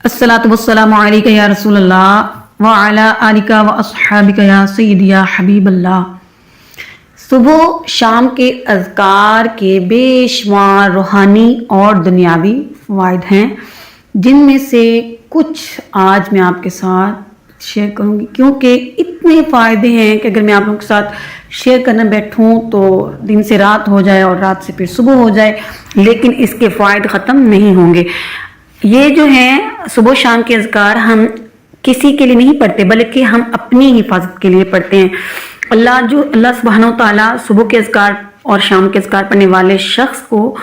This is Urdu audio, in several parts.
الصلاۃ والسلام علیکہ یا رسول اللہ وعلی آلک و اصحابک یا سیدی یا حبیب اللہ۔ صبح شام کے اذکار کے بے شمار روحانی اور دنیاوی فوائد ہیں، جن میں سے کچھ آج میں آپ کے ساتھ شیئر کروں گی، کیونکہ اتنے فائدے ہیں کہ اگر میں آپ لوگوں کے ساتھ شیئر کرنا بیٹھوں تو دن سے رات ہو جائے اور رات سے پھر صبح ہو جائے، لیکن اس کے فوائد ختم نہیں ہوں گے۔ یہ جو ہیں صبح شام کے اذکار ہم کسی کے لیے نہیں پڑھتے، بلکہ ہم اپنی حفاظت کے لیے پڑھتے ہیں۔ اللہ سبحانہ و تعالیٰ صبح کے اذکار اور شام کے اذکار پڑھنے والے شخص کو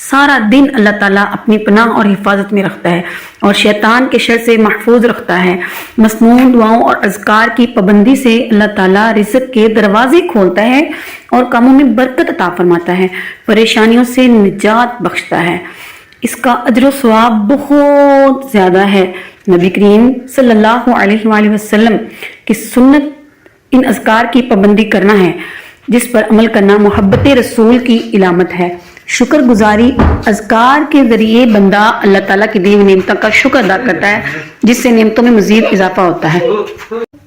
سارا دن اللہ تعالیٰ اپنی پناہ اور حفاظت میں رکھتا ہے اور شیطان کے شر سے محفوظ رکھتا ہے۔ مسنون دعاؤں اور اذکار کی پابندی سے اللہ تعالیٰ رزق کے دروازے کھولتا ہے اور کاموں میں برکت عطا فرماتا ہے، پریشانیوں سے نجات بخشتا ہے۔ اس کا اجر و ثواب بہت زیادہ ہے۔ نبی کریم صلی اللہ علیہ وآلہ وسلم کی سنت ان اذکار کی پابندی کرنا ہے، جس پر عمل کرنا محبت رسول کی علامت ہے۔ شکر گزاری اذکار کے ذریعے بندہ اللہ تعالیٰ کی دی ہوئی نعمتوں کا شکر ادا کرتا ہے، جس سے نعمتوں میں مزید اضافہ ہوتا ہے۔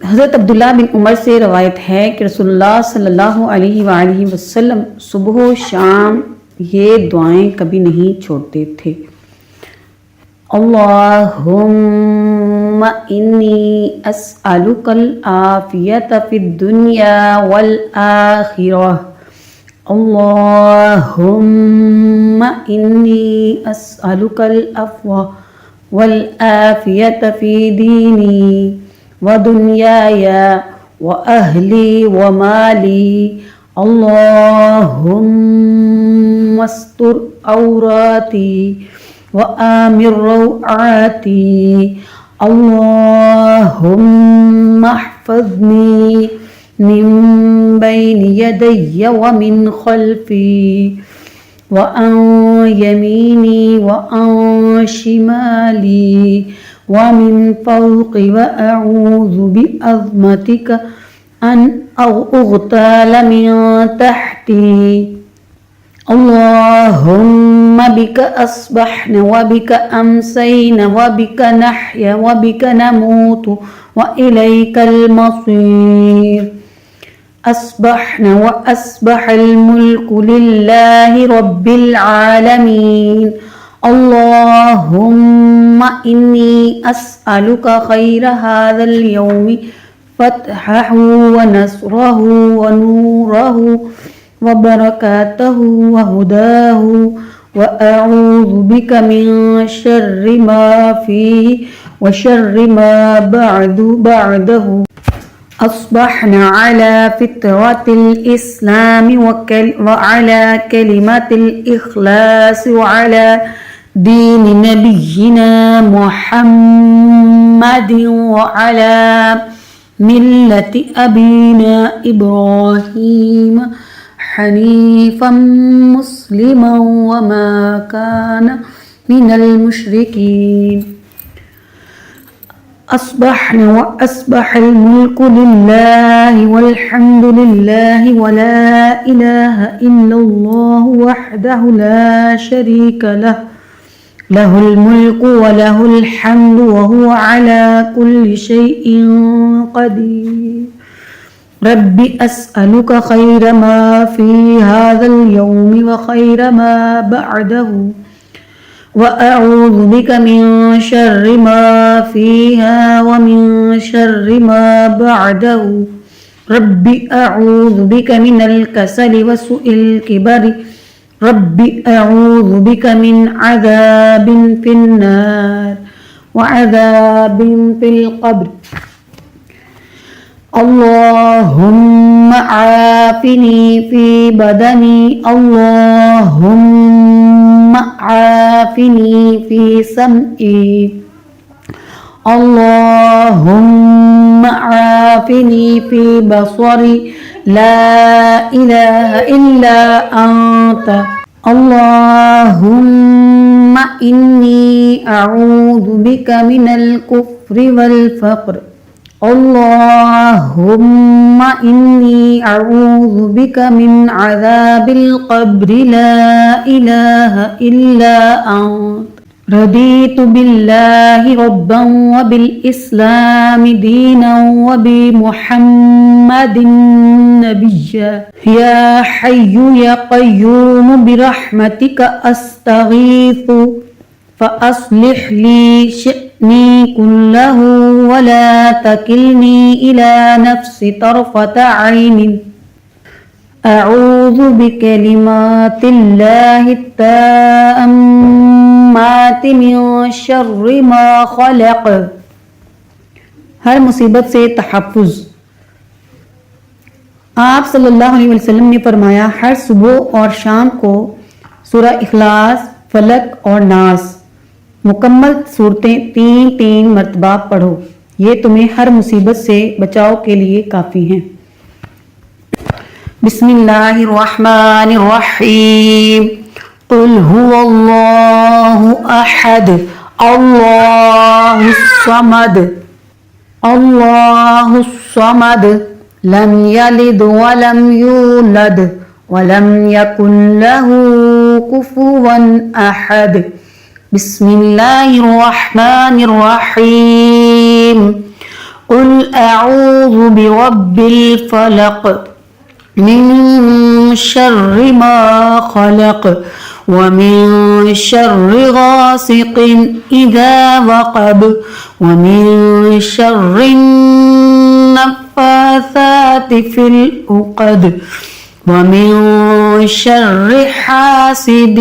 حضرت عبداللہ بن عمر سے روایت ہے کہ رسول اللہ صلی اللہ علیہ وآلہ وسلم صبح و شام یہ دعائیں کبھی نہیں چھوڑتے تھے۔ اللہم انی اسألک العافیۃ فی الدنیا والآخرہ، اللہم انی اسألک العفو والعافیۃ فی دینی ودنیای واہلی ومالی، اللہم استر عوراتی وآمن روعاتی، اللہم احفظنی من بین یدی ومن خلفی وعن یمینی وعن شمالی ومن فوقی، واعوذ بعظمتک ان اغتال من تحتی، اللہم بک اصبحنا وبک امسینا وبک نحیا وبک نموت والیک المصیر، اصبحنا واصبح الملک للہ رب العالمین، اللہم انی اسألک خیر هذا اليوم فتحہ ونصرہ ونورہ وبرکاتہ وہداہ، واعوذ بک من شر ما فیہ وشر ما بعدہ، اصبحنا علی فطرۃ الاسلام وعلی کلمۃ الاخلاص وعلی دین نبینا محمد وعلی ملت ابینا ابراہیم حنیفا مسلما وما کان من المشرکین، اصبحنا واصبح الملک للہ والحمد للہ ولا الہ الا اللہ وحدہ لا شریک لہ، لہ الملک ولہ الحمد وہو علی کل شیء قدیر، رب اسألک خیر ما فی هذا اليوم وخیر ما بعدہ، واعوذ بک من شر ما فیہا ومن شر ما بعدہ، رب اعوذ بک من الکسل وسوء الکبر، رب اعوذ بک من عذاب فی النار وعذاب فی القبر، اللہم عافنی فی بدنی، اللہم عافنی فی سمعی، اللہم عافنی فی بصری، لا الہ الا انت، اللہم انی اعوذ بک من الکفر والفقر، اللہم انی اعوذ بک من عذاب القبر لا الہ الا انت رضيت بالله ربا وبالإسلام دينا وبمحمد نبيا يا حي يا قيوم برحمتك أستغيث فأصلح لي شأني كله ولا تكلني إلى نفسي طرفة عين أعوذ بكلمات الله التامات من شر ما خلق. ہر مصیبت سے تحفظ. آپ صلی اللہ علیہ وسلم نے فرمایا ہر صبح اور شام کو سورہ اخلاص، فلق اور ناس مکمل صورتیں 3 مرتبہ پڑھو، یہ تمہیں ہر مصیبت سے بچاؤ کے لیے کافی ہیں. بسم اللہ الرحمن الرحیم. قل هو اللہ احد اللہ الصمد اللہ الصمد لم یلد ولم یولد ولم یکن له کفوا احد. بسم اللہ الرحمن الرحیم. قل اعوذ برب الفلق من شر ما خلق ومن شر غاسق إذا وقب ومن شر النفاثات في العقد ومن شر حاسد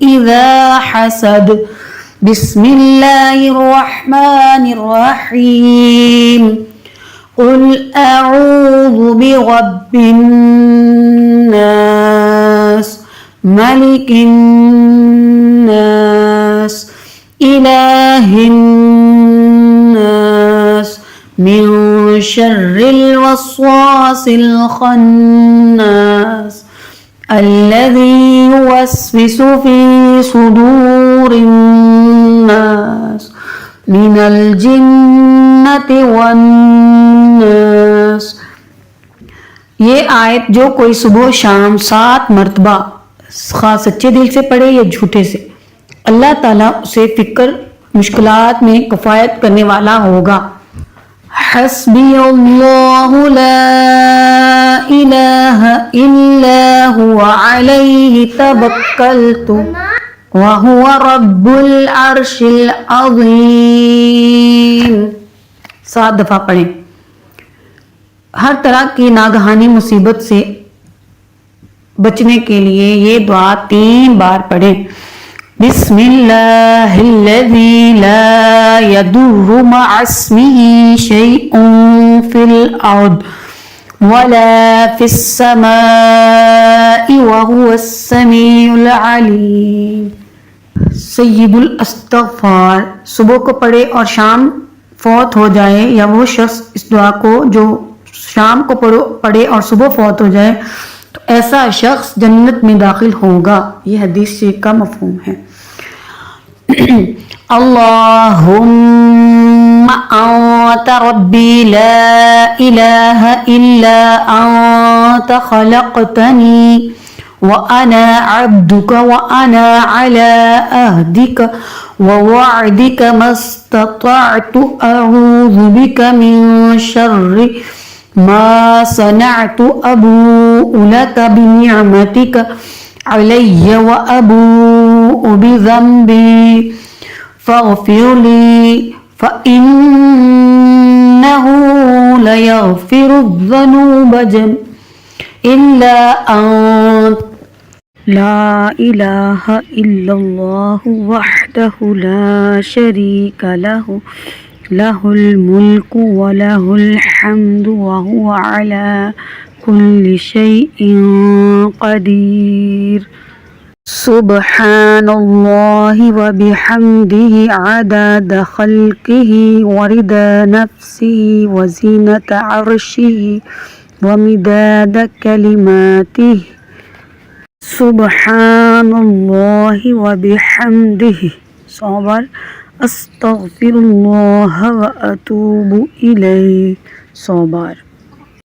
إذا حسد. بسم الله الرحمن الرحيم. قل أعوذ برب الناس ملك الناس إله الناس من شر الوسواس الخناس الذي يوسوس في صدور الناس من الجنة والناس. یہ آیت جو کوئی صبح و شام 7 مرتبہ خواہ سچے دل سے پڑھے یا جھوٹے سے، اللہ تعالیٰ اسے فکر مشکلات میں کفایت کرنے والا ہوگا. حسبی اللہ لا الہ الا هو علیہ توکلت وَهُوَ رَبُّ الْعَرْشِ الْعَظِيمِ. 7 دفعہ پڑھیں. ہر طرح کی ناگہانی مصیبت سے بچنے کے لیے یہ دعا 3 بار پڑھیں. بسم اللہ الذی لا يضر مع اسمہ شیء فی الارض ولا فی السماء وهو السمیع العلیم. سید الاستغفار. صبح کو پڑھے اور شام فوت ہو جائے یا وہ شخص اس دعا کو جو شام کو پڑھے اور صبح فوت ہو جائے تو ایسا شخص جنت میں داخل ہوگا. یہ حدیث شریف کا مفہوم ہے. اللہم انت ربی لا الہ الا انت خلقتنی وأنا عبدك وأنا على عهدك ووعدك ما استطعت أعوذ بك من شر ما صنعت أبوء لك بنعمتك علي وأبوء بذنبي فاغفر لي فإنه لا يغفر الذنوب إلا أنت لا إله إلا الله وحده لا شريك له له الملك وله الحمد وهو على كل شيء قدير. سبحان الله وبحمده عدد خلقه ورضا نفسه وزينة عرشه ومداد كلماته. سبحان الله وبحمده. صبر. استغفر الله واتوب الیہ. صبر.